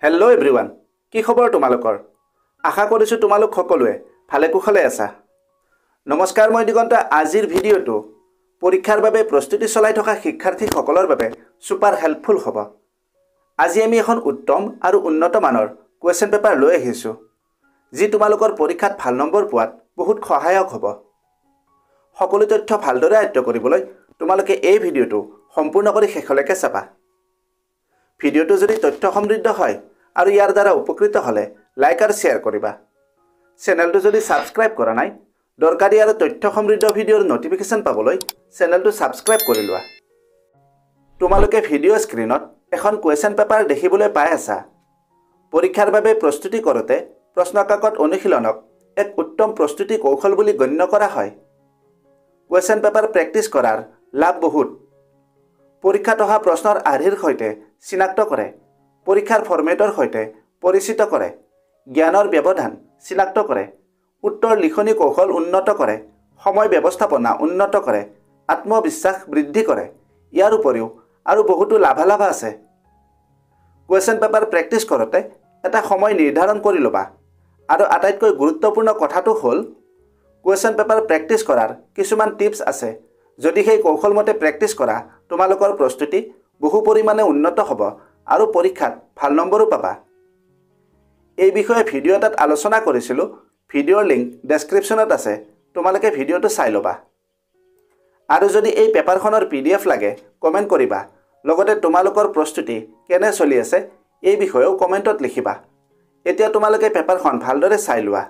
Hello' everyone, কি খবৰ তোমালোকৰ? আশা কৰিছোঁ তোমালোক সকলোৱে ভালে কুশলে আছা। নমস্কাৰ, মই দিগন্ত। আজিৰ ভিডিঅ'টো পৰীক্ষাৰ বাবে প্ৰস্তুতি চলাই থকা শিক্ষাৰ্থীসকলৰ বাবে ছুপাৰ হেল্পফুল হ'ব। আজি আমি এখন উত্তম আৰু উন্নত মানৰ কুৱেশ্যন পেপাৰ লৈ আহিছোঁ, যি তোমালোকৰ পৰীক্ষাত ভাল নম্বৰ পোৱাত বহুত সহায়ক হ'ব। সকলো তথ্য ভালদৰে আয়ত্ব কৰিবলৈ তোমালোকে এই ভিডিঅ'টো সম্পূৰ্ণ কৰি শেষলৈকে চাবা। ভিডিঅ'টো যদি তথ্য সমৃদ্ধ হয় আৰু ইয়াৰ দ্বাৰা উপকৃত হ'লে লাইক আৰু শ্বেয়াৰ কৰিবা। চেনেলটো যদি ছাবস্ক্ৰাইব কৰা নাই, দৰকাৰী আৰু তথ্য সমৃদ্ধ ভিডিঅ'ৰ নটিফিকেশ্যন পাবলৈ চেনেলটো ছাবস্ক্ৰাইব কৰি লোৱা। তোমালোকে ভিডিঅ' স্ক্ৰীনত এখন কুৱেশ্যন পেপাৰ দেখিবলৈ পাই আছা। পৰীক্ষাৰ বাবে প্ৰস্তুতি কৰোঁতে প্ৰশ্নকাকত অনুশীলনক এক উত্তম প্ৰস্তুতি কৌশল বুলি গণ্য কৰা হয়। কুৱেশ্যন পেপাৰ প্ৰেক্টিছ কৰাৰ লাভ বহুত। পৰীক্ষাত অহা প্ৰশ্নৰ আৰ্হিৰ সৈতে চিনাক্ত কৰে, পৰীক্ষাৰ ফৰ্মেটৰ সৈতে পৰিচিত কৰে, জ্ঞানৰ ব্যৱধান চিনাক্ত কৰে, উত্তৰ লিখনি কৌশল উন্নত কৰে, সময় ব্যৱস্থাপনা উন্নত কৰে, আত্মবিশ্বাস বৃদ্ধি কৰে। ইয়াৰ উপৰিও আৰু বহুতো লাভালাভ আছে। কুৱেশ্যন পেপাৰ প্ৰেক্টিছ কৰোঁতে এটা সময় নিৰ্ধাৰণ কৰি ল'বা। আৰু আটাইতকৈ গুৰুত্বপূৰ্ণ কথাটো হ'ল, কুৱেশ্যন পেপাৰ প্ৰেক্টিছ কৰাৰ কিছুমান টিপছ আছে। যদি সেই কৌশলমতে প্ৰেক্টিছ কৰা, তোমালোকৰ প্ৰস্তুতি বহু পৰিমাণে উন্নত হ'ব আৰু পৰীক্ষাত ভাল নম্বৰো পাবা। এই বিষয়ে ভিডিঅ' এটাত আলোচনা কৰিছিলোঁ। ভিডিঅ'ৰ লিংক ডেছক্ৰিপশ্যনত আছে, তোমালোকে ভিডিঅ'টো চাই ল'বা। আৰু যদি এই পেপাৰখনৰ PDF লাগে, কমেণ্ট কৰিবা। লগতে তোমালোকৰ প্ৰস্তুতি কেনে চলি আছে এই বিষয়েও কমেণ্টত লিখিবা। এতিয়া তোমালোকে পেপাৰখন ভালদৰে চাই লোৱা।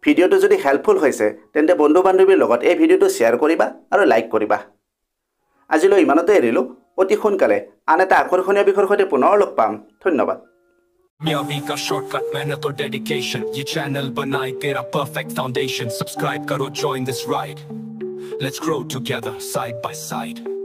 ভিডিঅ'টো যদি হেল্পফুল হৈছে, তেন্তে বন্ধু-বান্ধৱীৰ লগত এই ভিডিঅ'টো শ্বেয়াৰ কৰিবা আৰু লাইক কৰিবা। আজিলৈ ইমানতে এৰিলোঁ। অতি সোনকালে আন এটা আকৰ্ষণীয় বিষয়ৰ সৈতে পুনৰ লগ পাম। ধন্যবাদ। का शॉर्टकट मेहनत और डेडिकेशन, ये चैनल बनाए तेरा परफेक्ट फाउंडेशन। सब्सक्राइब करो, join this ride, let's grow together side by side.